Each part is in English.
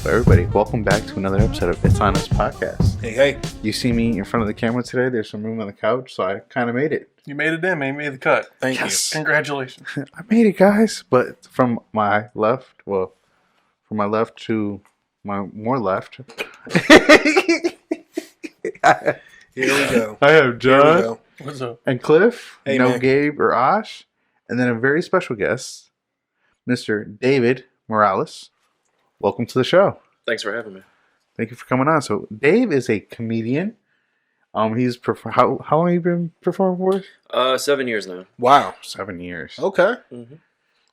everybody? Welcome back to another episode of It's On Us podcast. Hey. You see me in front of the camera today. There's some room on the couch, so I kind of made it. You made it in, man. You made the cut. Thank you. Congratulations. I made it, guys. But from my left to my more left. Here we go. I have John What's up? and Cliff. Hey, no man. Gabe or Ash. And then a very special guest, Mr. David Morales. Welcome to the show. Thanks for having me. Thank you for coming on. So Dave is a comedian. He's how long have you been performing for? 7 years now. Wow. 7 years. Okay. Mm-hmm.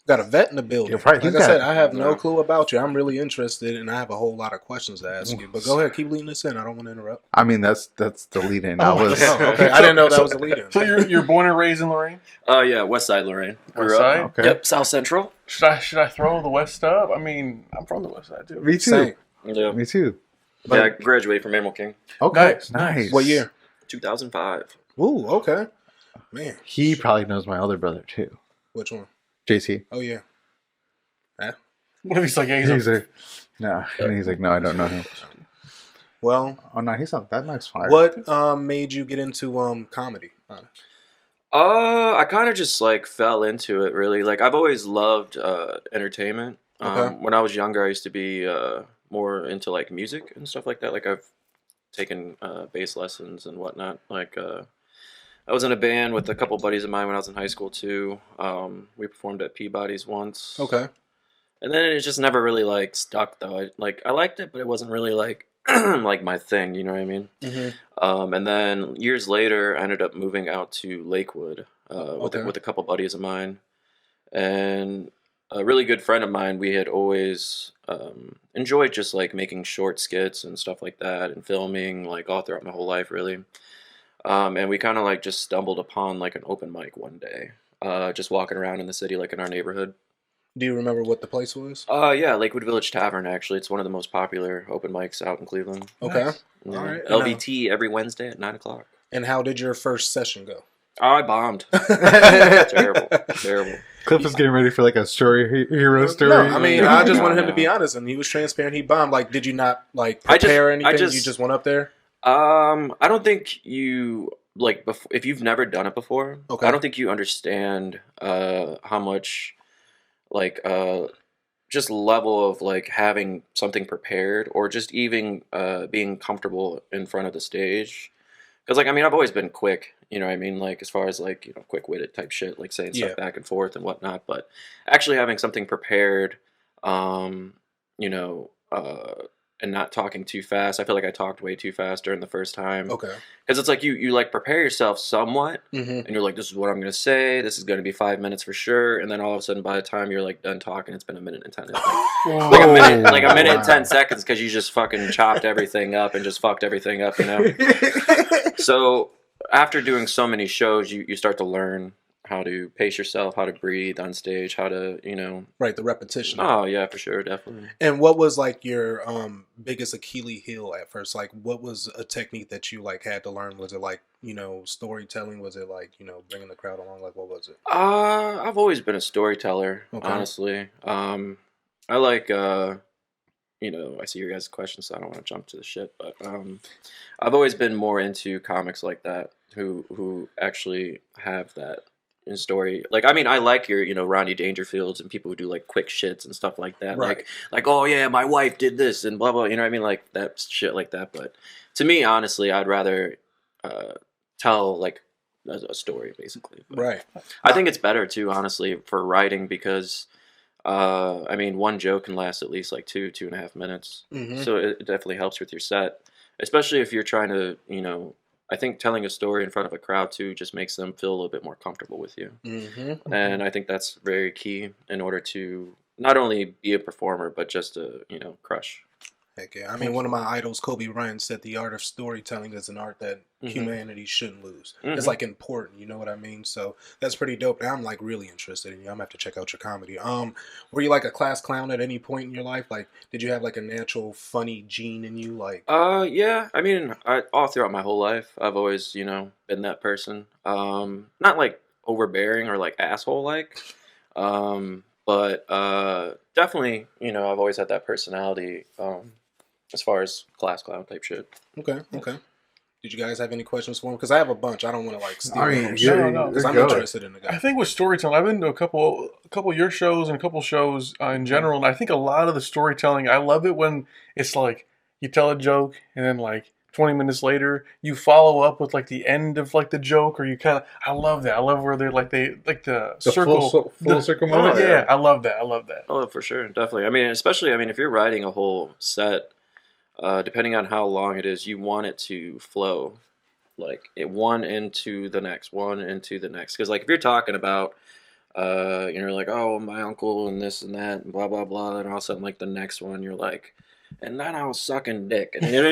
Got a vet in the building. You're right. Like I said, I have no clue about you. I'm really interested, and I have a whole lot of questions to ask you. But go ahead, keep leading this in. I don't want to interrupt. I mean, that's the lead in. Okay. I didn't know that was a lead in. So you're born and raised in Lorain? Yeah, West Side Lorain. West Side? Okay. Yep, South Central. Should I throw the West up? I mean, I'm from the West Side too. Me too. Same. Yeah. Me too. Yeah, I graduated from Animal King. Okay. Nice. What year? 2005. Ooh, okay. Man. He probably knows my older brother too. Which one? JC. Oh, yeah. What if he's like, yeah, He's like, no. And he's like, no, I don't know him. Well, Oh no, he's not that nice. Fire. what made you get into comedy? I kind of just like fell into it really. Like I've always loved entertainment. Okay. When I was younger, I used to be more into like music and stuff like that. Like I've taken bass lessons and whatnot. Like I was in a band with a couple buddies of mine when I was in high school too. We performed at Peabody's once. Okay. And then it just never really like stuck though. I liked it, but it wasn't really like like my thing. You know what I mean? Mm-hmm. And then years later, I ended up moving out to Lakewood Okay. with a couple buddies of mine, and a really good friend of mine. We had always enjoyed just like making short skits and stuff like that, and filming like all throughout my whole life, really. And we kind of like just stumbled upon like an open mic one day, just walking around in the city, like in our neighborhood. Do you remember what the place was? Yeah, Lakewood Village Tavern. Actually, it's one of the most popular open mics out in Cleveland. Okay. Nice. Yeah. All right. LVT every Wednesday at 9:00. And how did your first session go? Oh, I bombed. Terrible. Cliff is getting ready for like a hero story. No, I mean, I just wanted him to No. be honest, and he was transparent. He bombed. Like, did you not like I just- prepare I anything? just- You just went up there. I don't think you like if you've never done it before. Okay. I don't think you understand how much like just level of like having something prepared or just even being comfortable in front of the stage. Because like I mean, I've always been quick. You know what I mean? Like as far as like, you know, quick-witted type shit, like saying Yeah. stuff back and forth and whatnot. But actually having something prepared, you know, and not talking too fast. I feel like I talked way too fast during the first time. Okay. Because it's like you like prepare yourself somewhat, Mm-hmm. and you're like, this is what I'm gonna say. This is gonna be 5 minutes for sure. And then all of a sudden, by the time you're like done talking, it's been a minute and 10. Like a minute and 10 seconds because you just fucking chopped everything up and just fucked everything up, you know. So after doing so many shows, you start to learn how to pace yourself, how to breathe on stage, how to, you know. Right, the repetition. Oh yeah, for sure, definitely. And what was like your biggest Achilles heel at first? Like, what was a technique that you like had to learn? Was it like, you know, storytelling? Was it like, you know, bringing the crowd along? Like, what was it? I've always been a storyteller, Okay. honestly. I like, you know, I see your guys' questions, so I don't want to jump to the shit, but I've always been more into comics like that, who actually have that in story. Like, I mean, I like your, you know, Rodney Dangerfields and people who do like quick shits and stuff like that. Right. Like, oh yeah, my wife did this and blah blah. You know what I mean? Like that shit like that. But to me, honestly, I'd rather tell like a story basically. But Right. I think it's better too, honestly, for writing because, I mean, one joke can last at least like 2.5 minutes. Mm-hmm. So it definitely helps with your set, especially if you're trying to, you know, I think telling a story in front of a crowd too just makes them feel a little bit more comfortable with you. Mm-hmm. And I think that's very key in order to not only be a performer, but just to, you know, crush. Heck yeah. I mean, one of my idols, Kobe Bryant, said the art of storytelling is an art that Mhm. humanity shouldn't lose. Mhm. It's like important, you know what I mean? So that's pretty dope. And I'm like really interested in you. I'm gonna have to check out your comedy. Were you like a class clown at any point in your life? Like, did you have like a natural funny gene in you? Like, Yeah, I mean, all throughout my whole life, I've always, you know, been that person. Not like overbearing or like asshole like, But definitely, you know, I've always had that personality as far as class clown type shit. Okay. Did you guys have any questions for him? Because I have a bunch. I don't want to like steal I the mean, whole show. No, Because I'm go. interested in the guy. I think with storytelling, I've been to a couple of your shows and a couple shows in general, and I think a lot of the storytelling, I love it when it's like you tell a joke and then like 20 minutes later you follow up with like the end of like the joke, or you kind of, I love that. I love where they like the circle, full circle moment. yeah, I love that. Oh, for sure, definitely. I mean, especially, I mean, if you're writing a whole set, depending on how long it is, you want it to flow, like one into the next, because like if you're talking about you're like, oh, my uncle and this and that and blah blah blah, and all of a sudden like the next one you're like, and then I was sucking dick, and you're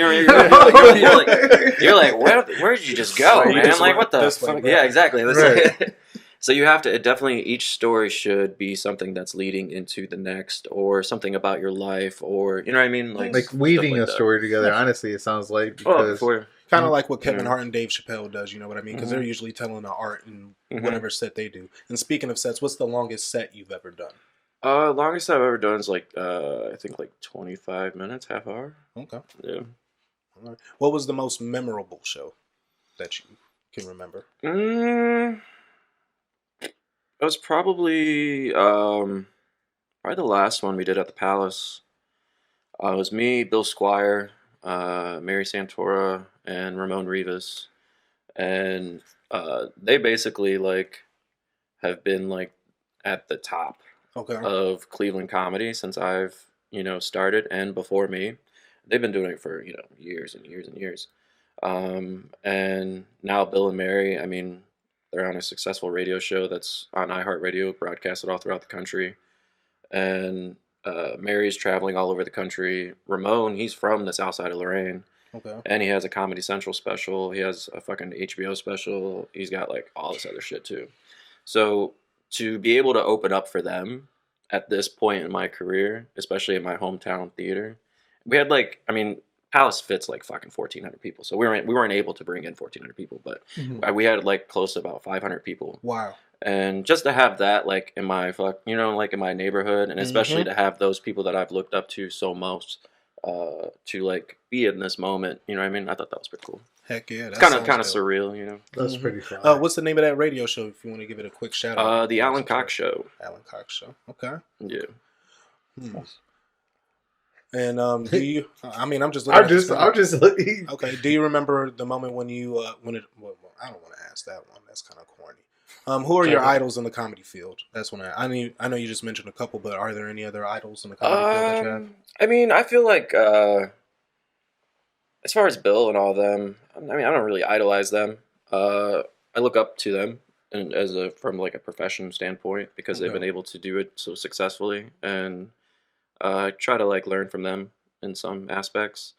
like, where did you just go, Right, you man? just Like, went what the this way, fuck? bro. Yeah, exactly. That's Right. like, so you have to definitely, each story should be something that's leading into the next, or something about your life, or you know what I mean, Like stuff weaving like a that. story together. Honestly, it sounds like Oh, because before. Kind of like what Kevin Mhm. Hart and Dave Chappelle does, you know what I mean? Because they're usually telling the art in whatever set they do. And speaking of sets, what's the longest set you've ever done? Longest I've ever done is like I think like 25 minutes, half hour. Okay. Yeah. All right. What was the most memorable show that you can remember? It was probably the last one we did at the Palace. It was me, Bill Squire, Mary Santora, and Ramon Rivas, and they basically like have been like at the top Okay. of Cleveland comedy since I've started, and before me, they've been doing it for years and years and years. And now Bill and Mary, I mean, they're on a successful radio show that's on iHeartRadio, broadcasted all throughout the country. And Mary's traveling all over the country. Ramon, he's from the south side of Lorain. Okay. And he has a Comedy Central special. He has a fucking HBO special. He's got like all this other shit too. So to be able to open up for them at this point in my career, especially in my hometown theater, we had like, I mean, Palace fits like fucking 1,400 people. So we weren't able to bring in 1,400 people, but we had like close to about 500 people. Wow. And just to have that like in my like in my neighborhood, and especially to have those people that I've looked up to so much, to like be in this moment, you know what I mean? I thought that was pretty cool. Heck yeah. It's kind of surreal, you know. that's pretty fun. What's the name of that radio show if you want to give it a quick shout out? The Alan Cox Show. Alan Cox Show. Okay. Yeah. And do you? I mean, I'm just looking. I'm just looking. Okay. Do you remember the moment when you when it? Well, I don't want to ask that one. That's kind of corny. Who are your idols in the comedy field? That's when I know you just mentioned a couple, but are there any other idols in the comedy field that you have? I mean, I feel like as far as Bill and all of them, I mean, I don't really idolize them. I look up to them, and from like a professional standpoint, because they've been able to do it so successfully, and I try to like learn from them in some aspects.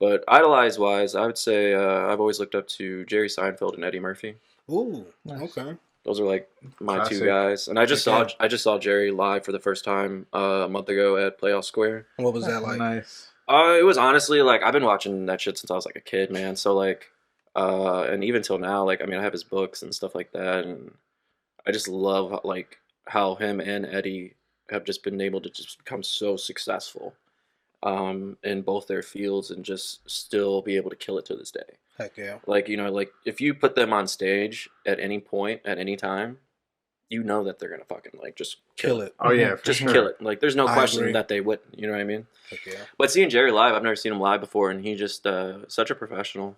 But idolize wise, I would say I've always looked up to Jerry Seinfeld and Eddie Murphy. Ooh, okay. Those are like my Classic. two guys, and I just saw Jerry live for the first time a month ago at Playoff Square. What was that like? Nice. It was honestly like I've been watching that shit since I was like a kid, man. So like, and even till now, like I mean, I have his books and stuff like that, and I just love like how him and Eddie have just been able to just become so successful, in both their fields, and just still be able to kill it to this day. Heck yeah. Like like if you put them on stage at any point, at any time, you know that they're gonna fucking like just Kill it. Oh yeah, for just sure. kill it. Like there's no I question agree. that they wouldn't. You know what I mean? Heck yeah. But seeing Jerry live, I've never seen him live before, and he just such a professional.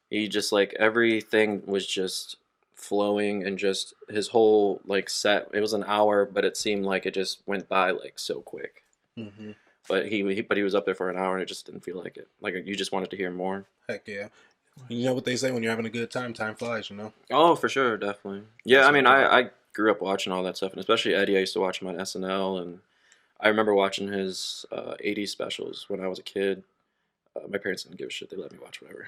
He just like everything was just flowing, and just his whole like set. It was an hour, but it seemed like it just went by like so quick. Mm-hmm. But he was up there for an hour, and it just didn't feel like it. Like you just wanted to hear more. Heck yeah. You know what they say, when you're having a good time, time flies, you know? Oh, for sure, definitely. Yeah, That's I mean, what I grew up watching all that stuff, and especially Eddie. I used to watch him on SNL, and I remember watching his 80s specials when I was a kid. My parents didn't give a shit; they let me watch whatever.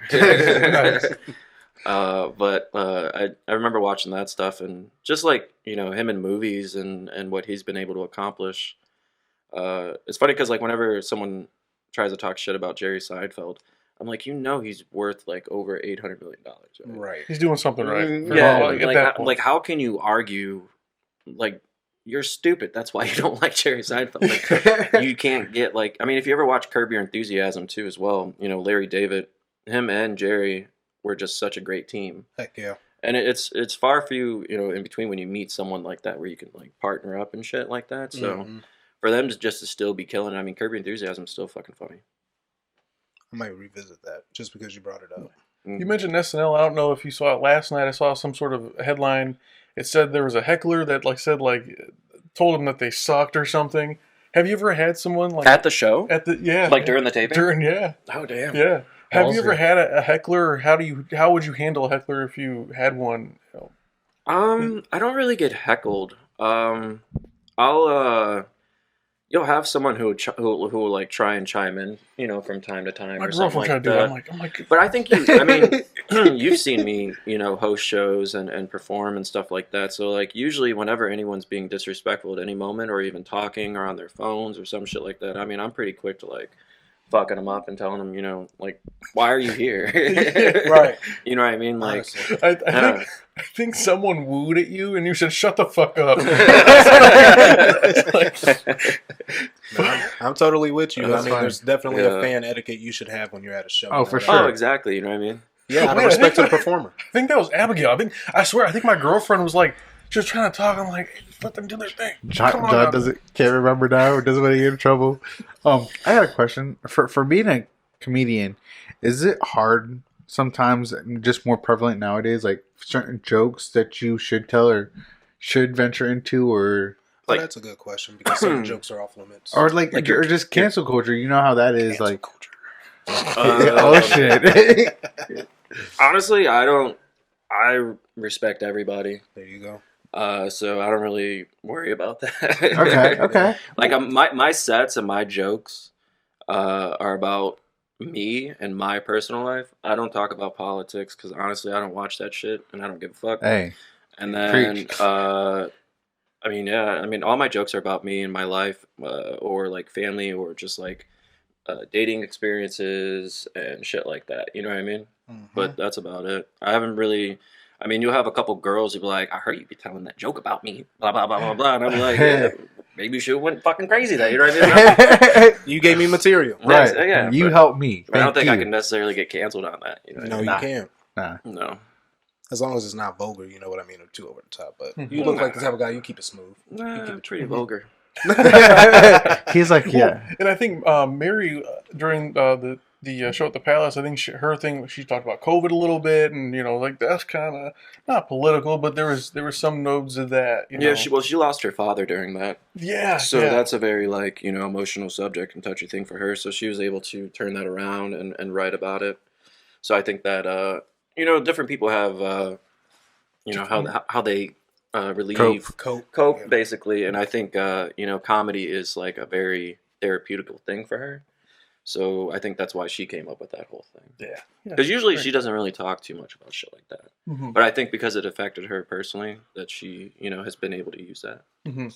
But I remember watching that stuff, and just like him in movies and what he's been able to accomplish. It's funny because like whenever someone tries to talk shit about Jerry Seinfeld, I'm like, he's worth like over $800 million. Right? He's doing something right. Mm, For Yeah, all, at that point. like how can you argue? Like, you're stupid. That's why you don't like Jerry Seinfeld. Like, you can't get like. I mean, if you ever watch Curb Your Enthusiasm too, as well, you know, Larry David, him and Jerry were just such a great team. Heck yeah. And it's far for you, you know, in between when you meet someone like that where you can like partner up and shit like that. So for them to just to still be killing, I mean, Curb Your Enthusiasm is still fucking funny. I might revisit that just because you brought it up. You mentioned SNL. I don't know if you saw it last night. I saw some sort of headline. It said there was a heckler that told them that they sucked or something. Have you ever had someone like at the show? During the taping? Oh damn. Yeah. Have you ever had a heckler, or how would you handle a heckler if you had one? I don't really get heckled. You'll have someone who will like try and chime in, you know, from time to time. My or something girlfriend tried like to do that. that. I'm like, but I think you've seen me, you know, host shows and perform and stuff like that. So like usually whenever anyone's being disrespectful at any moment or even talking or on their phones or some shit like that, I mean, I'm pretty quick to like fucking them up and telling them, you know, like, why are you here? Right. You know what I mean? Like, I think someone wooed at you and you said, shut the fuck up. No, I'm totally with you. That's I mean, fine. there's definitely a fan etiquette you should have when you're at a show. Oh, for sure. Oh, exactly. You know what I mean? Yeah, out of Wait, respect to the performer. I think that was Abigail. I swear, I think my girlfriend was like, she was trying to talk. I'm like, let them do their thing. John can't remember now, or doesn't want to get in trouble. I had a question for being a comedian. Is it hard sometimes, just more prevalent nowadays, like certain jokes that you should tell or should venture into, or Like, that's a good question because some jokes are off limits. or or just cancel culture? You know how that is, Cancel like culture. oh shit. Honestly, I respect everybody. There you go. So I don't really worry about that. Okay. Like my sets and my jokes are about me and my personal life. I don't talk about politics because honestly, I don't watch that shit and I don't give a fuck. Hey. And then, Preach. I mean, all my jokes are about me and my life, or like family, or just like dating experiences and shit like that. You know what I mean? Mm-hmm. But that's about it. I haven't really. I mean, you'll have a couple girls who be like, "I heard you be telling that joke about me," blah blah blah blah blah, and I'm like, yeah, maybe you should have went fucking crazy there. You know what I mean? You gave me material. Right. Yeah, You but helped me. I don't think Thank I you. can necessarily get canceled on that. You know what I No, mean? you can't. Nah. No. As long as it's not vulgar, you know what I mean, or too over the top. But Mhm. you look like the type of guy, you keep it smooth. Nah, You keep it pretty vulgar. He's like, yeah. And I think Mary, during the show at the Palace, I think her thing, she talked about COVID a little bit, and you know, like that's kind of not political, but there was some nodes of that. You know? Yeah, she lost her father during that. Yeah. So yeah. that's a very like, you know, emotional subject and touchy thing for her. So she was able to turn that around and write about it. So I think that you know, different people have you know how they relieve Cope. cope Yeah. basically, and I think you know, comedy is like a very therapeutical thing for her. So I think that's why she came up with that whole thing. Yeah. Because usually she doesn't really talk too much about shit like that. Mm-hmm. But I think because it affected her personally, that she, you know, has been able to use that. Mm-hmm.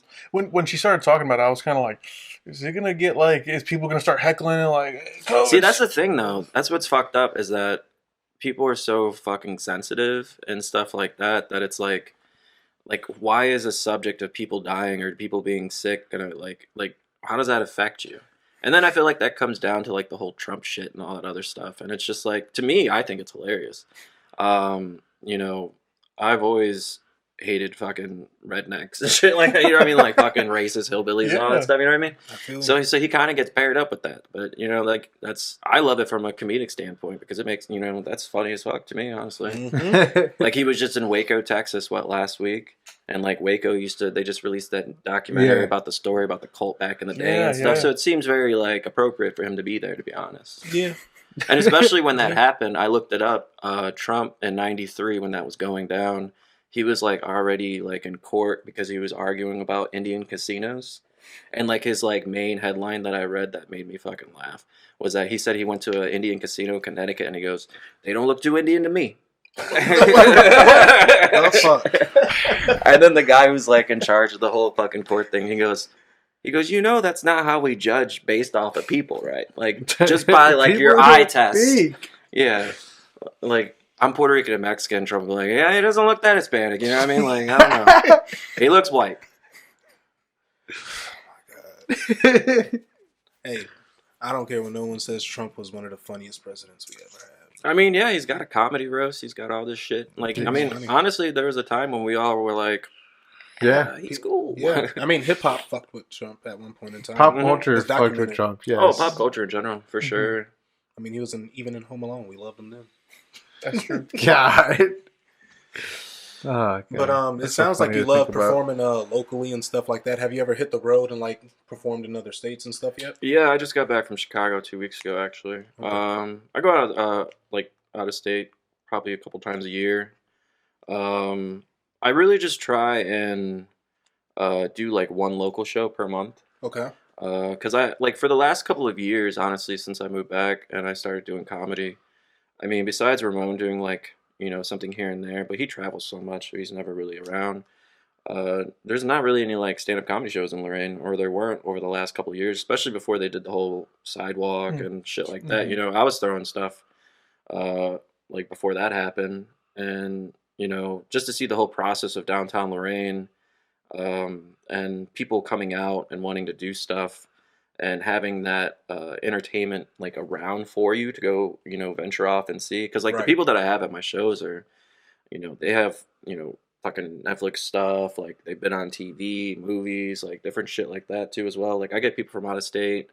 When she started talking about it, I was kind of like, is it gonna get like, is people gonna start heckling and like? Oh, See, that's the thing though. That's what's fucked up is that people are so fucking sensitive and stuff like that it's like why is a subject of people dying or people being sick gonna like how does that affect you? And then I feel like that comes down to like the whole Trump shit and all that other stuff, and it's just like, to me, I think it's hilarious. You know, I've always hated fucking rednecks and shit like that, you know what I mean, like fucking racist hillbillies and all Yeah. that stuff, you know what I mean? I feel So he kind of gets paired up with that, but you know, like I love it from a comedic standpoint because it makes, you know, that's funny as fuck to me, honestly. Mhm. Like he was just in Waco, Texas, last week, and like Waco they just released that documentary Yeah. about the story about the cult back in the day Yeah, and stuff. yeah. So it seems very like appropriate for him to be there, to be honest. Yeah. And especially when that happened, I looked it up. Trump in '93, when that was going down, he was like already like in court because he was arguing about Indian casinos. And like his like main headline that I read that made me fucking laugh was that he said he went to an Indian casino in Connecticut and he goes, "They don't look too Indian to me." Oh, fuck. And then the guy who's like in charge of the whole fucking court thing, he goes, you know, that's not how we judge based off of people, right? Like just by like People your don't eye test. speak. Yeah. Like I'm Puerto Rican and Mexican, Trump will be like, yeah, he doesn't look that Hispanic, you know what I mean? Like, I don't know. He looks white. God. Hey, I don't care when no one says Trump was one of the funniest presidents we ever had. I mean, yeah, he's got a comedy roast. He's got all this shit. Like, I mean, honestly, there was a time when we all were like, Yeah. he's cool. Yeah, I mean, hip hop fucked with Trump at one point in time. Pop culture fucked with Trump. Yes. Oh, pop culture in general, for sure. I mean, he was even in Home Alone. We loved him then. That's true. God. Oh, God. But it sounds like you love performing locally and stuff like that. Have you ever hit the road and like performed in other states and stuff yet? Yeah, I just got back from Chicago 2 weeks ago. Actually, I go out out of state probably a couple times a year. I really just try and do like one local show per month. Okay. Because I like for the last couple of years, honestly, since I moved back and I started doing comedy. I mean, besides Ramon doing like, you know, something here and there, but he travels so much, so he's never really around. There's not really any like stand-up comedy shows in Lorain, or there weren't over the last couple of years, especially before they did the whole sidewalk and shit like that. You know, I was throwing stuff like before that happened, and you know, just to see the whole process of downtown Lorain, and people coming out and wanting to do stuff. And having that entertainment like around for you to go, you know, venture off and see. Because like the people that I have at my shows are, you know, they have, you know, fucking Netflix stuff. Like they've been on TV, movies, like different shit like that too as well. Like I get people from out of state,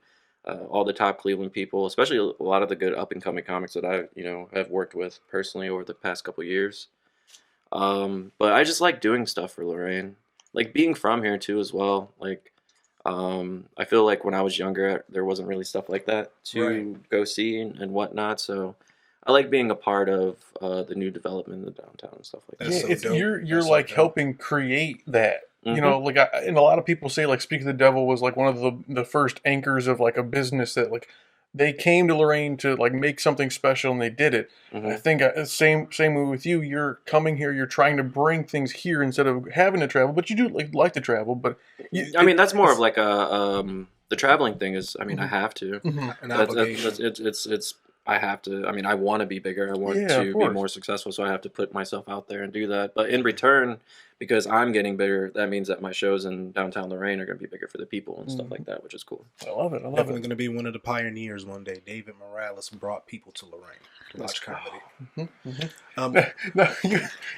all the top Cleveland people, especially a lot of the good up and coming comics that I, you know, have worked with personally over the past couple of years. But I just like doing stuff for Lorain, like being from here too as well. Like. I feel like when I was younger, there wasn't really stuff like that to go see and whatnot. So I like being a part of the new development in the downtown and stuff like that. Yeah, so you're like helping create that. You know, like and a lot of people say like Speak of the Devil was like one of the first anchors of like a business that like they came to Lorain to like make something special and they did it. I think same way with you. You're coming here. You're trying to bring things here instead of having to travel. But you do like to travel. But I mean, that's more of like a the traveling thing is. I mean, I have to. An obligation. It's I have to. I mean, I want to be bigger. I want to be more successful. So I have to put myself out there and do that. But in return, because I'm getting bigger, that means that my shows in downtown Lorain are going to be bigger for the people and stuff like that, which is cool. I love it. Definitely going to be one of the pioneers one day. David Morales brought people to Lorain to watch comedy. Now,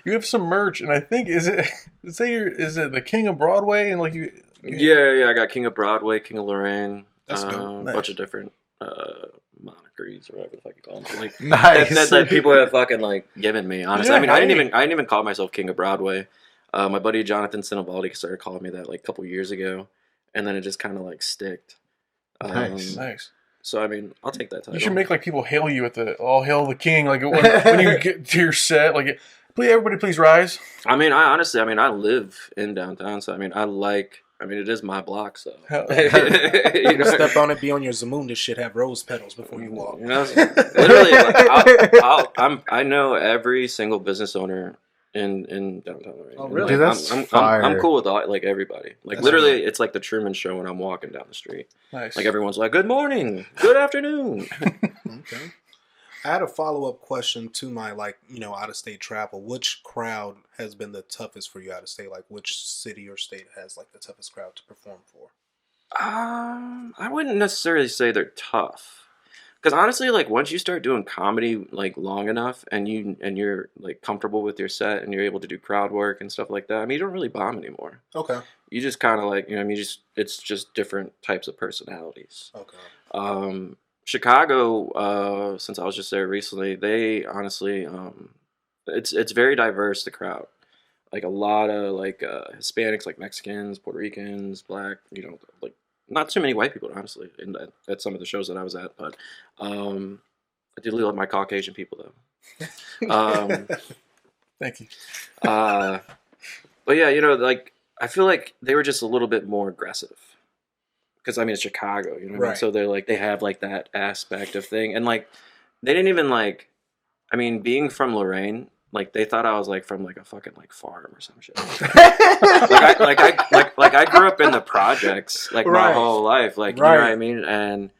you have some merch, and I think is it the King of Broadway and like you? Yeah. I got King of Broadway, King of Lorain, That's good. a bunch of different monikers or whatever the fuck you call them. Like, Nice. that people have fucking like given me. Honestly, Yeah, I mean, I didn't even call myself King of Broadway. My buddy Jonathan Sinovaldi started calling me that like a couple years ago, and then it just kind of like sticked. Nice. So I mean, I'll take that title. You should make like people hail you at the "All Hail the King" like when you get to your set. Like, please rise. I mean, I live in downtown, so I mean, it is my block, so. You know, step on it, be on your Zamoon. This shit have rose petals before you walk. You know, literally, like, I know every single business owner in downtown Lorain. Oh, really? Dude, that's fire. I'm cool with all, like everybody. Like That's literally, it's like the Truman Show when I'm walking down the street. Nice. Like everyone's like, "Good morning, good afternoon." Okay. I had a follow-up question to my, like, you know, out-of-state travel. Which crowd has been the toughest for you out of state? Like, which city or state has, like, the toughest crowd to perform for? I wouldn't necessarily say they're tough. Because honestly, like, once you start doing comedy, like, long enough and you're, like, comfortable with your set and you're able to do crowd work and stuff like that, I mean, you don't really bomb anymore. Okay. You just kind of, like, you know, I mean, it's just different types of personalities. Okay. Chicago, since I was just there recently, they honestly, it's very diverse, the crowd. Like a lot of like Hispanics, like Mexicans, Puerto Ricans, Black, you know, like not too many white people, honestly, at some of the shows that I was at. But I did really love my Caucasian people though. Thank you. But yeah, you know, like I feel like they were just a little bit more aggressive. Because, I mean, it's Chicago, you know what I mean? So they're like, they have like that aspect of thing. And like, they didn't even like, I mean, being from Lorain, like they thought I was like from like a fucking like farm or some shit. I grew up in the projects like my whole life. Like, you know what I mean? And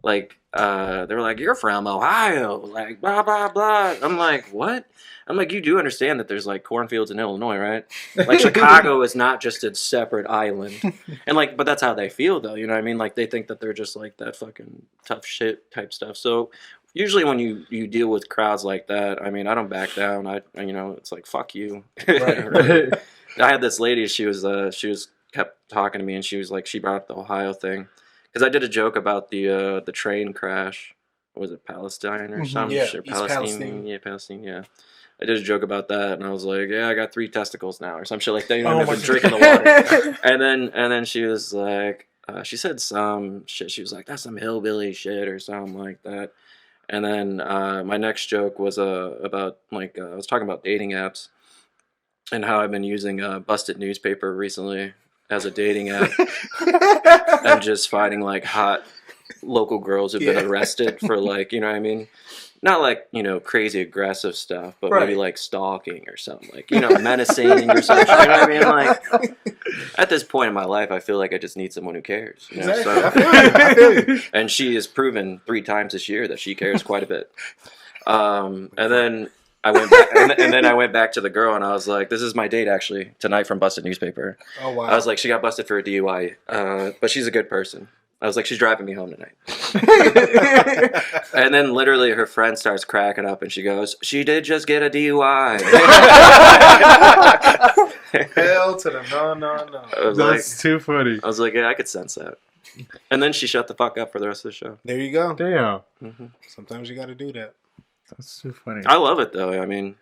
Like, they were like, "You're from Ohio," like blah blah blah. I'm like, "What?" I'm like, "You do understand that there's like cornfields in Illinois, right? Like Chicago is not just a separate island." And like, but that's how they feel though. You know what I mean? Like they think that they're just like that fucking tough shit type stuff. So usually when you deal with crowds like that, I mean, I don't back down. It's like fuck you. Right. I had this lady. She was kept talking to me, and she was like, she brought up the Ohio thing because I did a joke about the train crash. Was it Palestine or something? Yeah, Sure, East Palestine. Yeah, Palestine. Yeah. I did a joke about that, and I was like, "Yeah, I got 3 testicles now," or some shit like that. You know, I've been drinking the water. And then she was like, she said some shit. She was like, "That's some hillbilly shit" or something like that. And then my next joke was about like I was talking about dating apps and how I've been using Busted Newspaper recently as a dating app and just finding like hot local girls who've been arrested for like, you know what I mean? Not like, crazy aggressive stuff, but maybe like stalking or something, like, menacing or something. You know what I mean? Like, at this point in my life, I feel like I just need someone who cares. You know? Exactly. I feel you. And she has proven 3 times this year that she cares quite a bit. And then I went back, and then I went back to the girl, and I was like, "This is my date actually tonight from Busted Newspaper." Oh wow! I was like, "She got busted for a DUI, but she's a good person." I was like, "She's driving me home tonight." And then literally her friend starts cracking up and she goes, "She did just get a DUI." Hell to the no. That's too funny. I was like, "Yeah, I could sense that." And then she shut the fuck up for the rest of the show. There you go. Damn. Mm-hmm. Sometimes you got to do that. That's too funny. I love it though. I mean,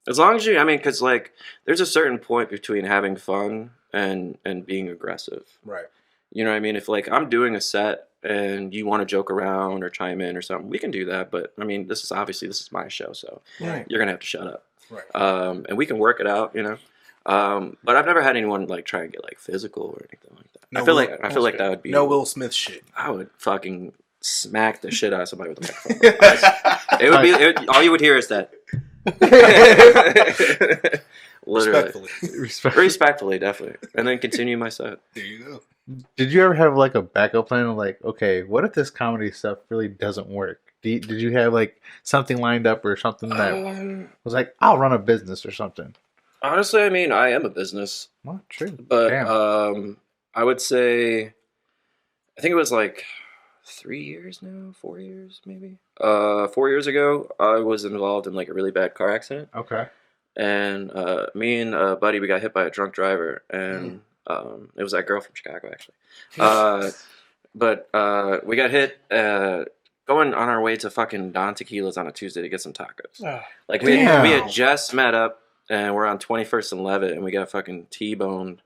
as long as because like there's a certain point between having fun and being aggressive. Right. You know what I mean? If like I'm doing a set and you want to joke around or chime in or something, we can do that. But I mean, this is my show, so you're gonna have to shut up. Right. And we can work it out, But I've never had anyone like try and get like physical or anything like that. No, I feel like that would be no Will Smith shit. I would fucking smack the shit out of somebody with a microphone. All you would hear is that. Literally. Respectfully, definitely. And then continue my set. There you go. Did you ever have like a backup plan of like, okay, what if this comedy stuff really doesn't work? Did you have like something lined up or something that was like, I'll run a business or something? Honestly, I mean, I am a business. Well, true. But I would say, I think it was like 3 years now, 4 years maybe. 4 years ago, I was involved in like a really bad car accident. Okay. And me and a buddy, we got hit by a drunk driver, and it was that girl from Chicago actually. But we got hit going on our way to fucking Don Tequila's on a Tuesday to get some tacos. Like we had just met up, and we're on 21st and Levitt, and we got fucking T-boned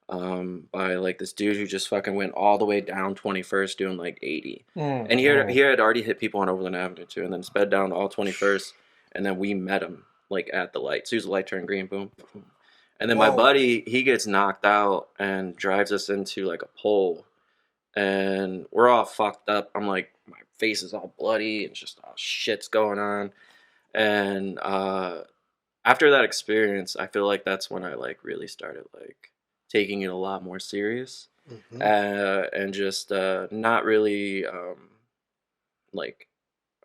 by like this dude who just fucking went all the way down 21st doing like 80. And he had already hit people on Overland Avenue too, and then sped down all 21st, and then we met him like at the light. So the light turned green, boom. And then my buddy, he gets knocked out and drives us into like a pole, and we're all fucked up. I'm like, my face is all bloody and just all shit's going on. And after that experience, I feel like that's when I like really started like taking it a lot more serious, and just not really like,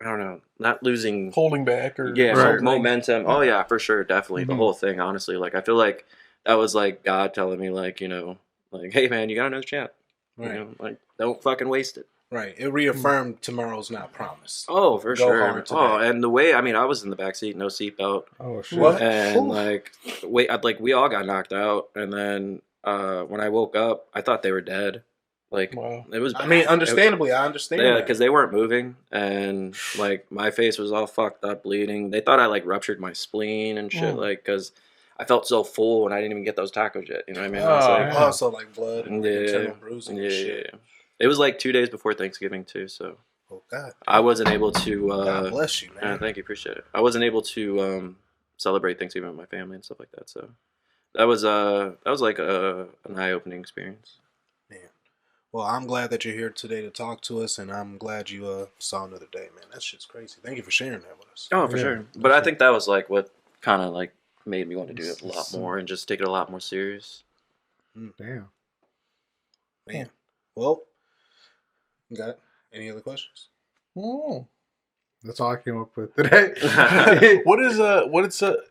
I don't know, not losing, holding back or momentum. Oh yeah, for sure, definitely the whole thing. Honestly, like I feel like that was like God telling me, like, like, hey man, you got another chance. Right. Like don't fucking waste it. Right. It reaffirmed tomorrow's not promised. Oh, for sure. Oh, and the way, I was in the backseat, no seatbelt. Oh shit. What? And we all got knocked out, and then when I woke up, I thought they were dead. Like, it was bad. Understandably, I understand. Yeah, because they weren't moving, and like my face was all fucked up, bleeding. They thought I like ruptured my spleen and shit, like, because I felt so full and I didn't even get those tacos yet. You know what I mean? Also like blood and internal bruising and shit. Yeah. It was like 2 days before Thanksgiving too, so. Oh God. I wasn't able to. God bless you, man. Thank you, appreciate it. I wasn't able to celebrate Thanksgiving with my family and stuff like that, so that was like an eye-opening experience. Man. Well, I'm glad that you're here today to talk to us, and I'm glad you saw another day, man. That shit's crazy. Thank you for sharing that with us. Oh, for sure. But I think that was like what kind of like made me want to do it a lot more and just take it a lot more serious. Damn. Man. Well, got Any other questions? Oh. That's all I came up with today.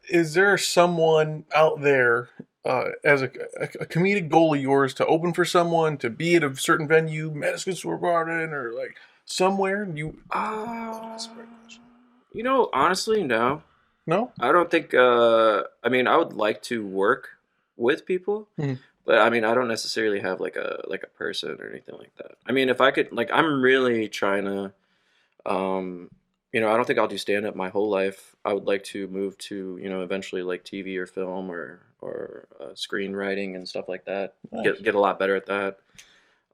Is there someone out there as a comedic goal of yours to open for someone, to be at a certain venue, Madison Square Garden, or like somewhere? That's a great question. You know, honestly, no. No? I don't think. I mean, I would like to work with people, but I mean, I don't necessarily have like a person or anything like that. I mean, if I could, like, I'm really trying to. You know, I don't think I'll do stand up my whole life. I would like to move to, you know, eventually like TV or film or screenwriting and stuff like that. Nice. Get a lot better at that.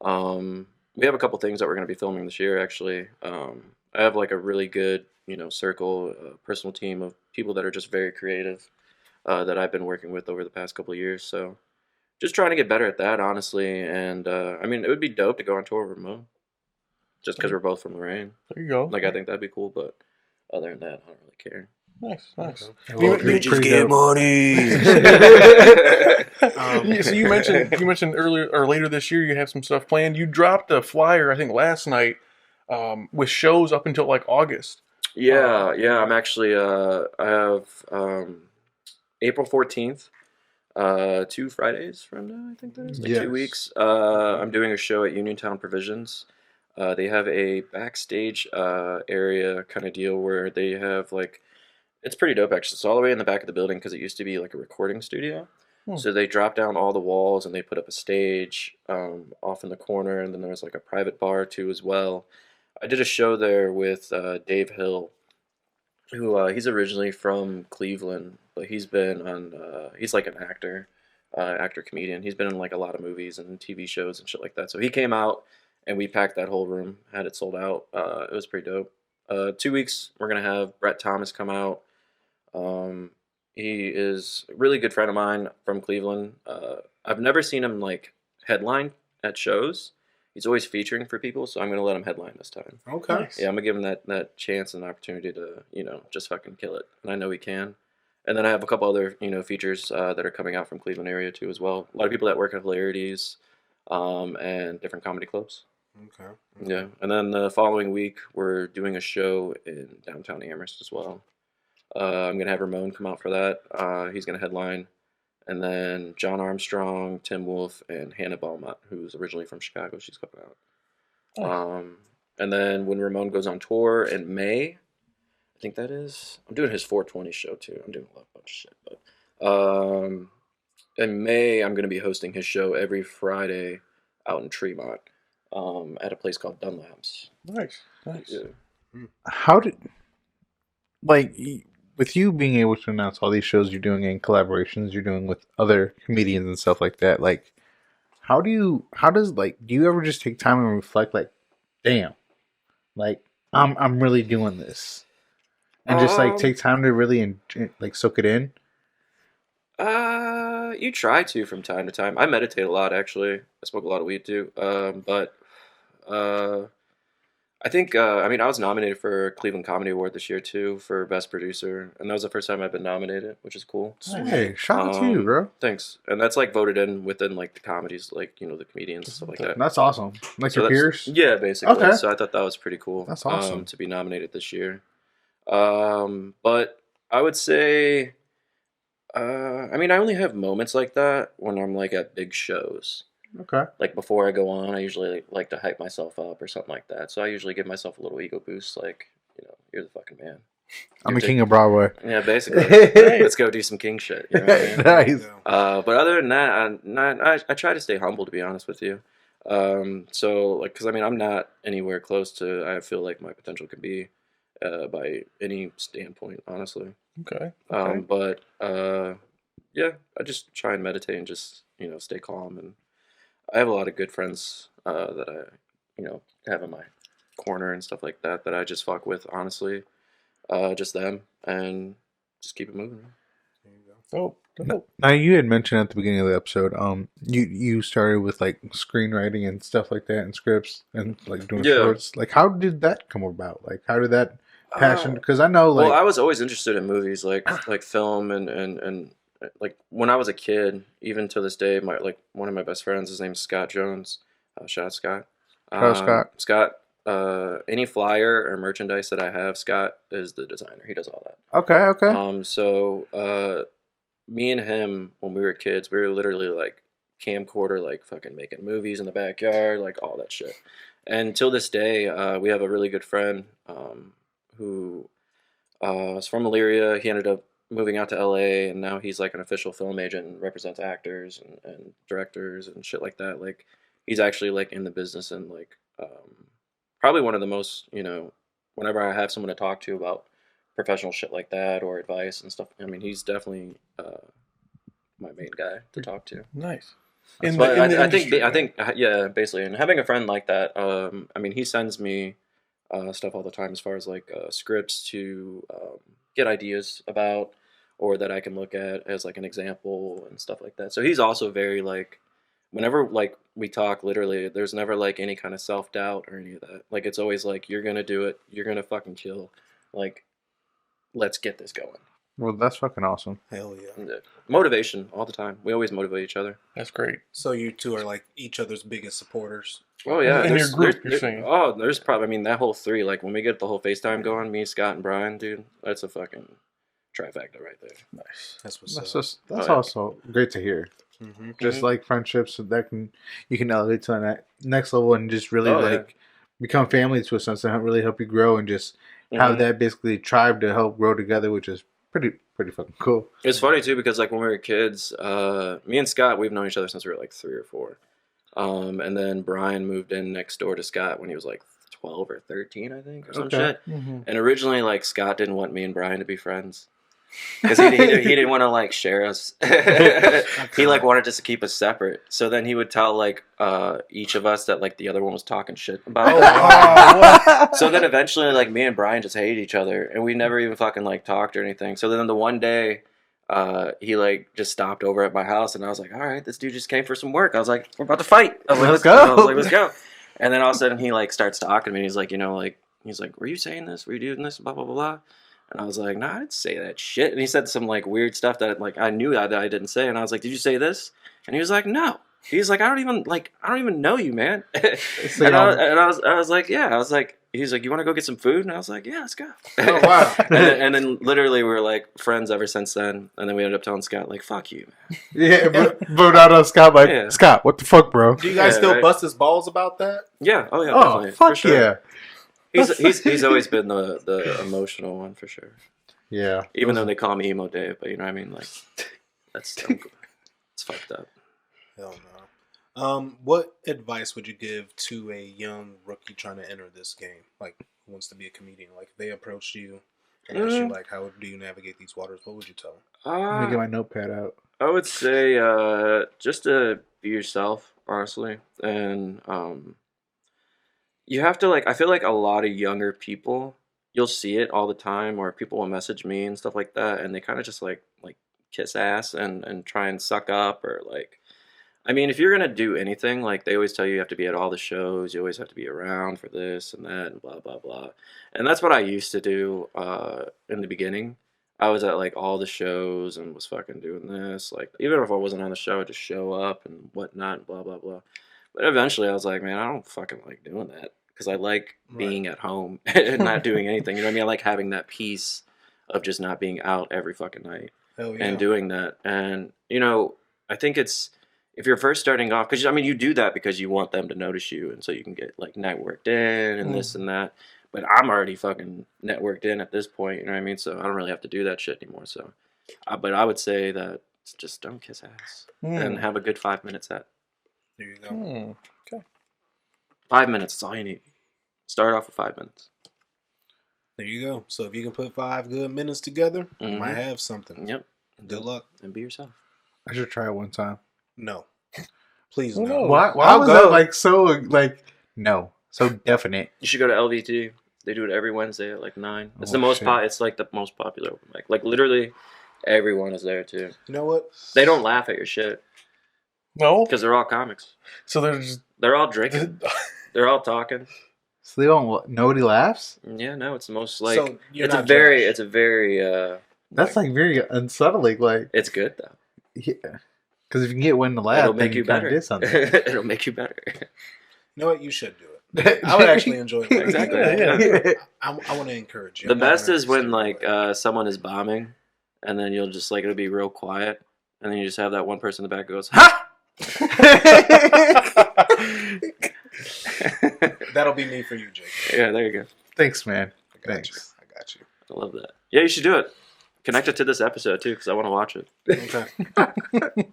We have a couple things that we're going to be filming this year, actually. I have like a really good, you know, circle, personal team of people that are just very creative that I've been working with over the past couple of years. So just trying to get better at that, honestly. And I mean, it would be dope to go on tour with Ramon, just because we're both from Lorain. There you go. Like, I think that'd be cool, but other than that, I don't really care. Nice. Well, Bitches get money. So you mentioned earlier or later this year you have some stuff planned. You dropped a flyer, I think, last night with shows up until like August. Yeah. I'm actually I have April 14th, 2 Fridays from now, I think that is, like 2 weeks. I'm doing a show at Uniontown Provisions. They have a backstage area kind of deal where they have like, it's pretty dope actually. It's all the way in the back of the building because it used to be like a recording studio. So they dropped down all the walls and they put up a stage off in the corner, and then there was like a private bar too as well. I did a show there with Dave Hill, who he's originally from Cleveland, but he's been on he's like an actor comedian. He's been in like a lot of movies and TV shows and shit like that. So he came out and we packed that whole room, had it sold out. It was pretty dope. 2 weeks we're gonna have Brett Thomas come out. He is a really good friend of mine from Cleveland. I've never seen him like headline at shows. He's always featuring for people, so I'm gonna let him headline this time. Okay. Yeah, I'm gonna give him that chance and opportunity to, you know, just fucking kill it, and I know he can. And then I have a couple other, you know, features that are coming out from Cleveland area too as well. A lot of people that work at Hilarities, and different comedy clubs. Okay. Yeah, and then the following week we're doing a show in downtown Amherst as well. I'm gonna have Ramon come out for that. He's gonna headline, and then John Armstrong, Tim Wolf, and Hannah Belmont, who's originally from Chicago, she's coming out. And then when Ramon goes on tour in May, I think that is, I'm doing his 420 show too. I'm doing a bunch of shit, but in May I'm gonna be hosting his show every Friday out in Tremont, at a place called Dunlap's. Nice. Yeah. How did, like, with you being able to announce all these shows you're doing and collaborations you're doing with other comedians and stuff like that, like, do you ever just take time and reflect, like, damn, like, I'm really doing this, and just like take time to really like soak it in? You try to from time to time. I meditate a lot, actually. I smoke a lot of weed too. But I think, I mean, I was nominated for a Cleveland Comedy Award this year too for Best Producer, and that was the first time I've been nominated, which is cool. Hey, shout out to you, bro. Thanks. And that's like voted in within like the comedies, like, you know, the comedians and stuff like that. That's awesome. Like So your that's- peers? Yeah, basically. Okay. So I thought that was pretty cool. That's awesome. To be nominated this year. But I would say, I mean, I only have moments like that when I'm like at big shows. Okay. Like before I go on, I usually like to hype myself up or something like that. So I usually give myself a little ego boost, like, you know, you're the fucking man. I'm the king of Broadway. Yeah, basically. Let's go do some king shit. You know what I mean? Nice. But other than that, I try to stay humble, to be honest with you. So, like, because I mean, I'm not anywhere close to, I feel like my potential could be by any standpoint, honestly. Okay. But yeah, I just try and meditate and just, you know, stay calm. And I have a lot of good friends that I, you know, have in my corner and stuff like that I just fuck with, honestly. Just them, and just keep it moving. Oh, now you had mentioned at the beginning of the episode, you started with like screenwriting and stuff like that, and scripts and like doing shorts. Like, how did that come about? Like, how did that passion? Because I know, like, well, I was always interested in movies, like film and like when I was a kid, even to this day, one of my best friends, his name's Scott Jones. Shout out Scott. Scott. Scott. any flyer or merchandise that I have, Scott is the designer. He does all that. Okay. So me and him, when we were kids, we were literally like camcorder, like fucking making movies in the backyard, like all that shit. And till this day, we have a really good friend who is from Elyria. He ended up moving out to LA, and now he's like an official film agent and represents actors and directors and shit like that. Like he's actually like in the business and like probably one of the most, whenever I have someone to talk to about professional shit like that or advice and stuff, I mean, he's definitely my main guy to talk to. Nice. I think, yeah, basically, and having a friend like that, I mean, he sends me stuff all the time as far as like scripts to get ideas about, or that I can look at as like an example and stuff like that. So he's also very like, whenever like we talk, literally, there's never like any kind of self-doubt or any of that. Like it's always like, you're gonna do it, you're gonna fucking kill, like let's get this going. Well, that's fucking awesome. Hell yeah. Motivation all the time. We always motivate each other. That's great. So you two are like each other's biggest supporters. Oh yeah, in your group, you're saying. Oh, there's probably. I mean, that whole three. Like when we get the whole FaceTime going, me, Scott, and Brian, dude, that's a fucking trifecta right there. Nice. That's what's That's also great to hear. Mm-hmm. Just like friendships that you can elevate to the next level and just really become family to a sense and really help you grow and just have that basically tribe to help grow together, which is pretty fucking cool. It's funny too because like when we were kids, me and Scott, we've known each other since we were like 3 or 4. And then Brian moved in next door to Scott when he was like 12 or 13, I think, or some shit. Mm-hmm. And originally, like, Scott didn't want me and Brian to be friends. Because he didn't want to, like, share us. He, like, wanted us to keep us separate. So then he would tell, like, each of us that, like, the other one was talking shit about So then eventually, like, me and Brian just hated each other. And we never even fucking, like, talked or anything. So then the one day... he like just stopped over at my house and I was like, all right, this dude just came for some work. I was like, we're about to fight. I was like, let's go. I was like, let's go. And then all of a sudden he like starts talking to me. And he's like, he's like, were you saying this? Were you doing this? Blah, blah, blah, blah. And I was like, nah, I didn't say that shit. And he said some like weird stuff that like I knew that I didn't say. And I was like, did you say this? And he was like, no. He's like, I don't even know you, man. And I was like, yeah. I was like, he's like, you want to go get some food? And I was like, yeah, let's go. Oh, wow. and then literally we were like friends ever since then. And then we ended up telling Scott, like, fuck you, man. Yeah, but out on Scott, like, Scott, what the fuck, bro? Do you guys still bust his balls about that? Yeah. Oh, yeah. Oh, definitely, fuck for sure. yeah. He's always been the emotional one for sure. Yeah. Even though they call me Emo Dave, but you know what I mean? Like, it's fucked up. Hell no. What advice would you give to a young rookie trying to enter this game? Like, who wants to be a comedian? Like, if they approached you and asked you, like, how do you navigate these waters? What would you tell them? Let me get my notepad out. I would say just to be yourself, honestly. And you have to, like, I feel like a lot of younger people, you'll see it all the time, or people will message me and stuff like that, and they kind of just, like kiss ass and try and suck up, or, like, I mean, if you're going to do anything, like, they always tell you have to be at all the shows, you always have to be around for this and that, and blah, blah, blah. And that's what I used to do in the beginning. I was at, like, all the shows and was fucking doing this. Like, even if I wasn't on the show, I'd just show up and whatnot, and blah, blah, blah. But eventually I was like, man, I don't fucking like doing that. Because I like being at home and not doing anything. You know what I mean? I like having that peace of just not being out every fucking night. Hell yeah. And doing that. And, I think it's... If you're first starting off, because, I mean, you do that because you want them to notice you, and so you can get, like, networked in and this and that. But I'm already fucking networked in at this point, you know what I mean? So I don't really have to do that shit anymore. So, but I would say that just don't kiss ass and have a good 5-minute set. There you go. Okay. 5 minutes is all you need. Start off with 5 minutes. There you go. So if you can put 5 good minutes together, you might have something. Yep. Good luck. And be yourself. I should try it one time. No. Please Oh, no. no. Why I'll was go. that like so like no so definite? You should go to LVT. They do it every Wednesday at like 9. It's Oh, the most shit. it's like the most popular open mic. Like literally everyone is there too. You know what? They don't laugh at your shit No? because they're all comics. So there's... They're all drinking. They're all talking. So they don't. Nobody laughs. Yeah, no, it's the most like So you're it's a not very judged. it's a very That's like very unsettling. Like, it's good though. yeah, because if you can get one to laugh, It'll then make you kinda better. did something. It'll make you better. You know what? You should do it. I would actually enjoy it. Exactly. Yeah. I want to encourage you. The I'm not best gonna is when say like right. someone is bombing, and then you'll just like it'll be real quiet, and then you just have that one person in the back who goes, "Ha!" That'll be me for you, Jake. Yeah, there you go. Thanks, man. I got Thanks. you. I got you. I love that. Yeah, you should do it. Connect it to this episode too, because I want to watch it. Okay.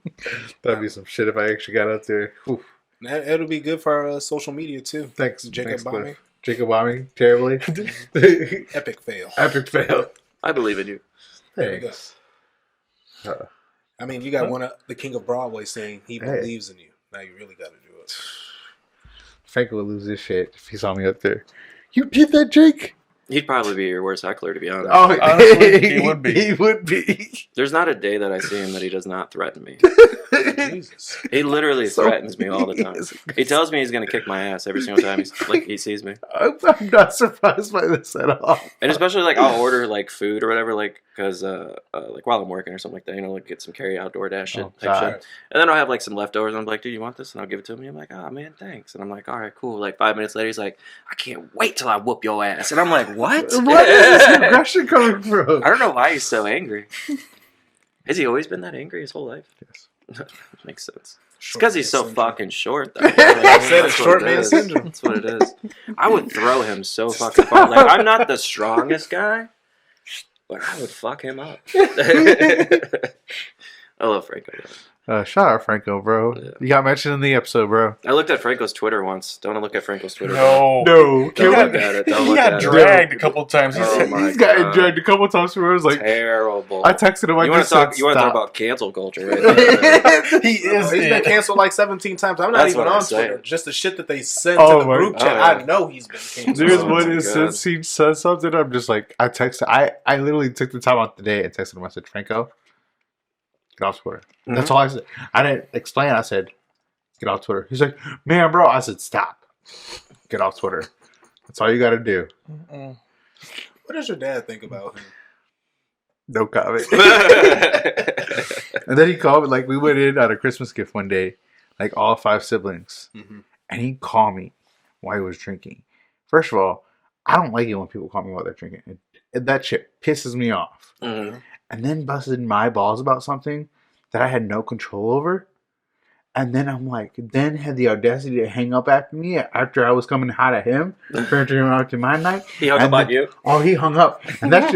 That'd be some shit if I actually got out there. Oof. It'll be good for our social media too. Thanks, Jacob thanks, bombing. Cliff. Jacob bombing terribly. Epic fail. Epic fail. I believe in you. There you go. Thanks. I mean, you got one of the King of Broadway saying he believes in you. Now you really got to do it. Franco would lose his shit if he saw me up there. You did that, Jake? He'd probably be your worst heckler, to be honest. Oh, Honestly, he would be. He would be. There's not a day that I see him that he does not threaten me. Jesus. He literally So threatens me all the time. He tells me he's going to kick my ass every single time he sees me. I'm not surprised by this at all. And especially like I'll order like food or whatever, like because like while I'm working or something like that, you know, like get some carry out DoorDash shit, Oh, type God. shit. And then I'll have like some leftovers. And I'm like, dude, you want this? And I'll give it to him. And I'm like, oh man, thanks. And I'm like, all right, cool. Like 5 minutes later, he's like, I can't wait till I whoop your ass. And I'm like, what? Where is this aggression coming from? I don't know why he's so angry. Has he always been that angry his whole life? Yes. Makes sense. It's because he's so fucking short, though. I said it's That's short what it man is. syndrome. That's what it is. I would throw him so fucking far. Like, I'm not the strongest guy, but I would fuck him up. I love Franco. Shout out Franco, bro. Yeah. You got mentioned in the episode, bro. I looked at Franco's Twitter once. Don't look at Franco's Twitter. No. No. Don't got- look at it. Don't He look got at it. dragged a couple of times. Oh my He's gotten God. dragged a couple times where I was like, Terrible. I texted him. you want to talk? You want to talk about cancel culture, right? There. He is. He's been canceled like 17 times. I'm not That's even what I'm on saying. Twitter. Just the shit that they sent Oh to the my- group chat. oh, yeah. I know he's been canceled. There's Oh, one my instance he said something. I'm just like, I texted. I literally took the time out today and texted him. I said, Franco, get off Twitter. Mm-hmm. That's all I said. I didn't explain. I said, get off Twitter. He's like, man, bro. I said, stop. Get off Twitter. That's all you got to do. Mm-mm. What does your dad think about him? No comment. And then he called me. Like, we went in on a Christmas gift one day, like all 5 siblings. Mm-hmm. And he called me while he was drinking. First of all, I don't like it when people call me while they're drinking. That shit pisses me off. Mhm. And then busted my balls about something that I had no control over. And then I'm like, then had the audacity to hang up after me after I was coming hot at him for entering out to my night. He hung And up on then- you. Oh, he hung up. And that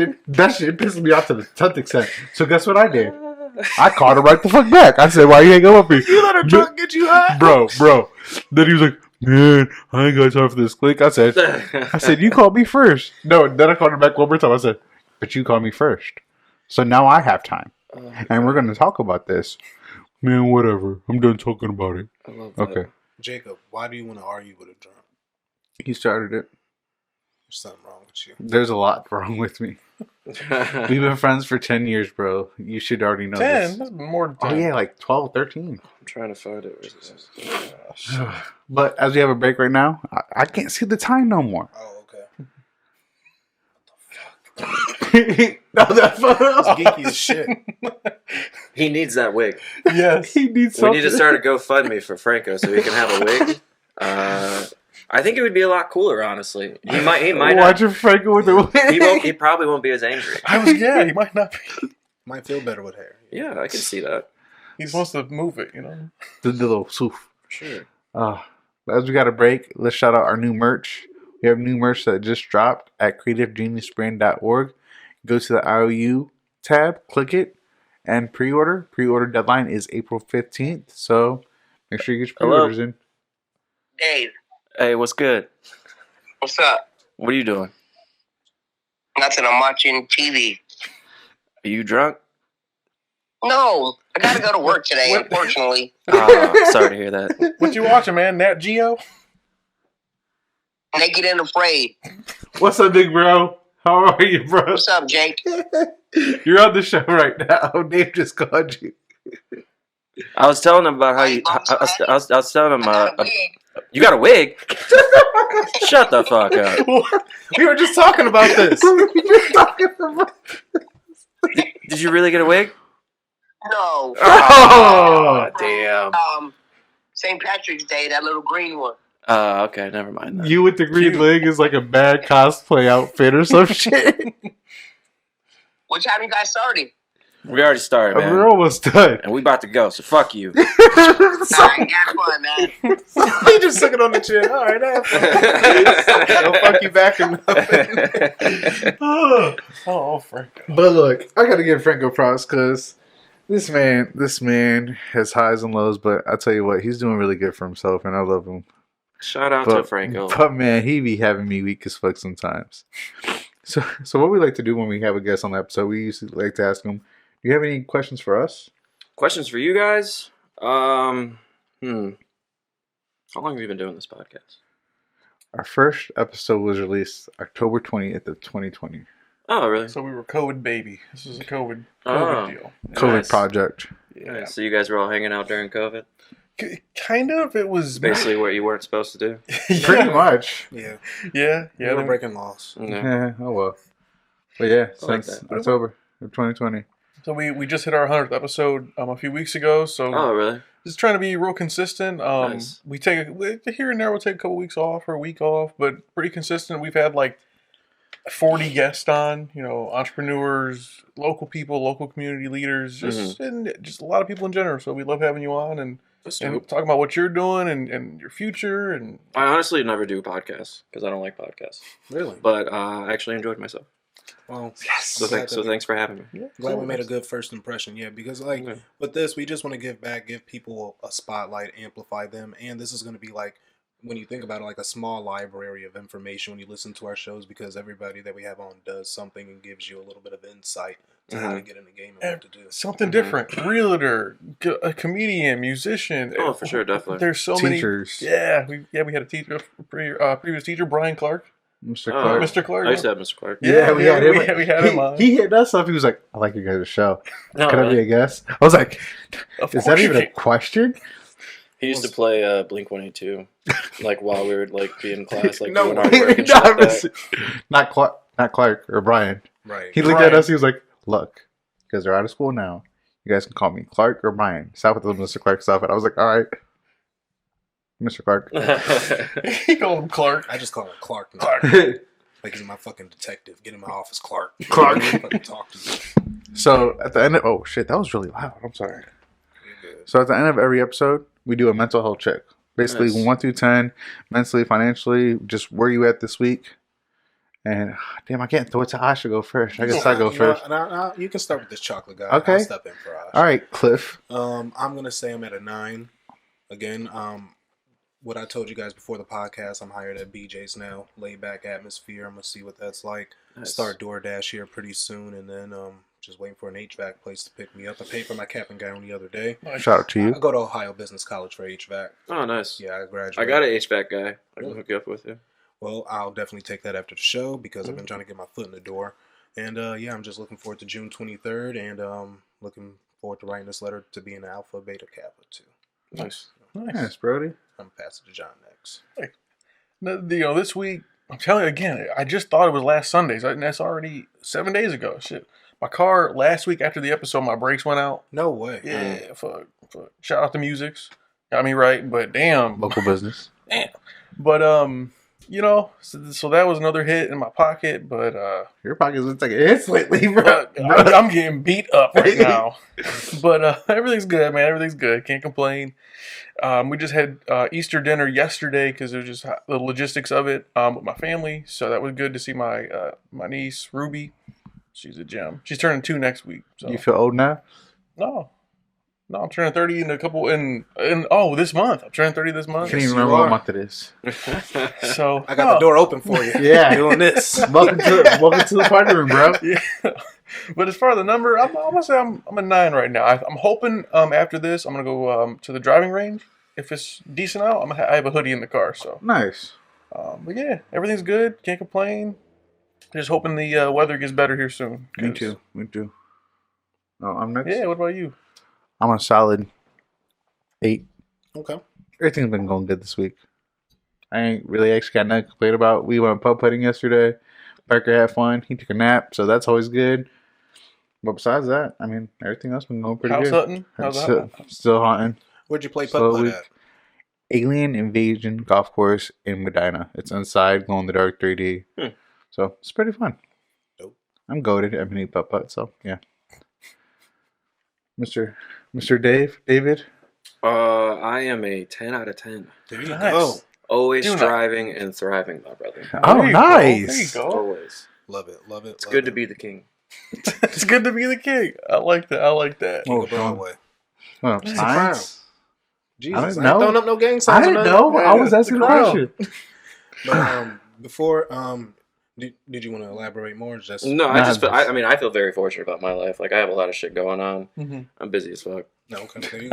shit pissed me off to the 10th extent. So guess what I did? I called him right the fuck back. I said, why you hang up on me? You let her drunk get you hot? Bro. Then he was like, man, I ain't got time for this click. I said, you called me first. No, then I called him back one more time. I said, but you called me first. So now I have time. And we're going to talk about this. Man, whatever. I'm done talking about it. I love that. Okay. Jacob, why do you want to argue with a drunk? He started it. There's something wrong with you. There's a lot wrong with me. We've been friends for 10 years, bro. You should already know 10. this. That's more than 10. Oh, yeah, like 12, 13. I'm trying to find it. Where's this? Oh, shit. But as we have a break right now, I can't see the time no more. Oh, okay. No, that photo. That's geeky as shit. He needs that wig. Yes. He needs We something. need to start a GoFundMe for Franco so he can have a wig. I think it would be a lot cooler, honestly. He might not. Watching Franco with the wig. He probably won't be as angry. He might not be. Might feel better with hair. Yeah, I can see that. He's supposed to move it, you know? The little soof. Sure. As we got a break, let's shout out our new merch. We have new merch that just dropped at creativegeniusbrand.org. Go to the IOU tab, click it, and pre-order. Pre-order deadline is April 15th, so make sure you get your pre-orders in. Dave, Hey, what's good? what's up? What are you doing? Nothing. I'm watching TV. Are you drunk? No, I gotta go to work today, What? unfortunately. Sorry to hear that. What you watching, man? Nat Geo? Naked and Afraid. What's up, big bro? How are you, bro? What's up, Jake? You're on the show right now. Dave just called you. I was telling him about how you. I was telling him. I got a wig. You got a wig? Shut the fuck up. We were just talking about this. Did you really get a wig? No. Oh, damn. St. Patrick's Day, that little green one. Okay, never mind that. You with the green leg is like a bad cosplay outfit or some shit. What time you guys starting? We already started, man. We're almost done. And we about to go, so fuck you. All right, have fun, man. He just took it on the chin. All right, have fun. Don't fuck you back or nothing. Oh, Franco. But look, I gotta give Franco props because this man has highs and lows. But I tell you what, he's doing really good for himself, and I love him. Shout out to Franco. But man, he be having me weak as fuck sometimes. So what we like to do when we have a guest on the episode, we usually like to ask them, do you have any questions for us? Questions for you guys? How long have you been doing this podcast? Our first episode was released October 20th of 2020. Oh, really? So we were COVID baby. This is a COVID deal. COVID Nice. project. Yeah. Nice. So you guys were all hanging out during COVID? Kind of. It was Basically what you weren't supposed to do? Pretty much. Yeah. Yeah. We were breaking laws. Yeah. Yeah, oh well. But yeah, I like since that. October of 2020. So we just hit our 100th episode a few weeks ago. So Oh, really? just trying to be real consistent. Nice. We take here and there. We'll take a couple weeks off or a week off, but pretty consistent. We've had like 40 guests on. You know, entrepreneurs, local people, local community leaders, and just a lot of people in general. So we love having you on and talking about what you're doing and your future. And I honestly never do podcasts because I don't like podcasts. Really? But I actually enjoyed myself. Well, Yes. So thanks for having me. yeah, glad we made a good first impression. Yeah, because like Okay. with this, we just want to give back, give people a spotlight, amplify them, and this is going to be like, when you think about it, like a small library of information when you listen to our shows, because everybody that we have on does something and gives you a little bit of insight to how to get in the game and what to do. something different. Realtor, a comedian, musician. Oh, for sure, definitely. There's so Teachers. many. Yeah, we had a teacher, previous teacher, Brian Clark. Mr. Oh. Clark. Mr. Clark. I used to have Mr. Clark. Yeah, we had him. we had him on. He hit us up. He was like, I like you guys' show. No, Can I really? be a guest? I was like, Of is course that you even a can. question? He used to play Blink-182, like while we were like be in class, like No doing our work and shit like that. Not Clark or Brian. Right. He looked Brian. at us. He was like, look, because they're out of school now. You guys can call me Clark or Brian. Stop with the Mr. Clark stuff. And I was like, all right, Mr. Clark. He called him Clark. I just call him Clark now. Clark. Like he's my fucking detective. Get in my office, Clark. Clark. Fucking talk to me. So at the end of, oh shit, that was really loud. I'm sorry. You're good. So at the end of every episode, we do a mental health check. Basically, Nice. 1 through 10, mentally, financially, just where you at this week. And damn, I can't throw it to Ash to go first. I guess I go You first. know, you can start with this chocolate guy. Okay. I'll step in for Ash. All right, Cliff. I'm gonna say I'm at a 9. Again, what I told you guys before the podcast, I'm hired at BJ's now. Laid back atmosphere. I'm gonna see what that's like. Nice. Start DoorDash here pretty soon, and then just waiting for an HVAC place to pick me up. I paid for my cap and gown the other day. Shout out to I you. go to Ohio Business College for HVAC. Oh, nice. Yeah, I graduated. I got an HVAC guy. I can hook you up with you. Well, I'll definitely take that after the show because I've been trying to get my foot in the door. And yeah, I'm just looking forward to June 23rd, and looking forward to writing this letter to be an Alpha Beta Kappa too. Nice. Nice. Yes, Brody. I'm passing to John next. This week, I'm telling you again, I just thought it was last Sunday, and that's already 7 days ago. Shit. My car, last week after the episode, my brakes went out. No way. Yeah, fuck. Shout out to Musics. Got me right, but damn. Local business. Damn. But, so that was another hit in my pocket, but, Your pocket's been taking hits lately, bro. I'm getting beat up right now. But everything's good, man. Everything's good. Can't complain. We just had Easter dinner yesterday because there's just the logistics of it with my family. So that was good to see my niece Ruby. She's a gem. She's turning 2 next week. So You feel old now? no, I'm turning 30 in a couple this month. I'm turning 30 this month. I can't even you remember what are. month it is. So I got the door open for you. Yeah. Doing this. welcome to the party room, bro. Yeah. But as far as the number, I'm gonna say I'm a 9 right now. I'm hoping after this I'm gonna go to the driving range. If it's decent out, I have a hoodie in the car. So, Nice. but yeah, everything's good. Can't complain. Just hoping the weather gets better here soon. Me too. Oh, I'm next. Yeah. What about you? I'm a solid 8. Okay. Everything's been going good this week. I ain't really actually got nothing to complain about. We went putt putting yesterday. Parker had fun. He took a nap, so that's always good. But besides that, I mean, everything else been going pretty House good. hunting? How's that? Still hunting. Where'd you play Slow putt week. at? Alien Invasion Golf Course in Medina. It's inside, glow in the dark 3D. So it's pretty fun. Dope. I'm goated at mini putt, so yeah. Mr. David. I am a 10 out of 10. There you Nice. go. Always Dude, striving and thriving, my brother. Oh, There you nice. Go. There you go. Always. Love it. Love it. It's good to be the king. It's good to be the king. I like that. I like that. King of Broadway. Well, It's a science. Jesus, I I didn't ain't know. throwing up no gang I signs. didn't or know. nothing. I was asking a question. But before, did you want to elaborate more? Just No, Nah, I just feel, I mean, I feel very fortunate about my life. Like, I have a lot of shit going on. Mhm. I'm busy as fuck. no. Okay, there you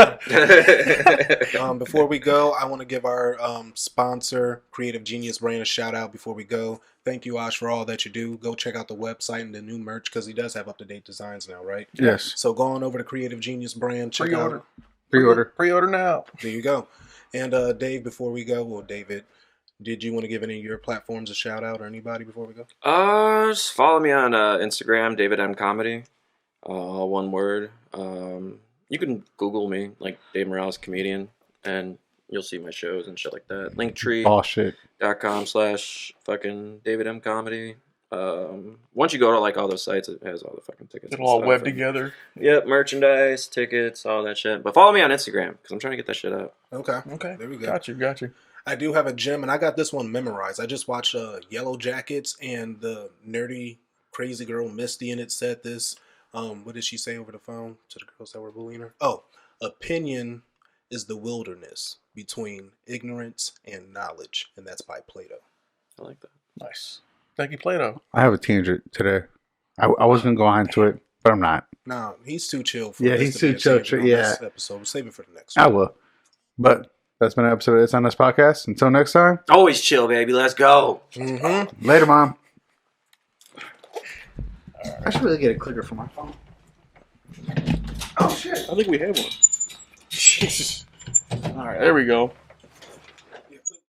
go. Before we go, I want to give our sponsor, Creative Genius Brand, a shout out before we go. Thank you, Ash, for all that you do. Go check out the website and the new merch because he does have up-to-date designs now, right? Yes. So go on over to Creative Genius Brand. Check out. Pre-order. Pre-order now. There you go. And Dave, before we go, well, David, did you want to give any of your platforms a shout out or anybody before we go? Just follow me on Instagram, David M Comedy, all one word. You can Google me, like Dave Morales Comedian, and you'll see my shows and shit like that. Linktree.com/fucking David M Comedy. Once you go to like all those sites, it has all the fucking tickets. It'll all and web stuff, and- together. Yep, merchandise, tickets, all that shit. But follow me on Instagram because I'm trying to get that shit out. Okay. Okay. There we go. Got you. I do have a gem, and I got this one memorized. I just watched Yellow Jackets, and the nerdy, crazy girl Misty in it said this. What did she say over the phone to the girls that were bullying her? Oh, opinion is the wilderness between ignorance and knowledge, and that's by Plato. I like that. Nice. Thank you, Plato. I have a tangent today. I was going to go on to it, but I'm not. No, he's too chill for Yeah, this he's to be too a chill, tangent on yeah. this episode. We'll save it for the next I one. will. But that's been an episode of It's On This Podcast. Until next time, Always chill, baby. Let's go. Mm-hmm. later, Mom. I should really get a clicker for my phone. Oh, shit. I think we have one. All right. There we go.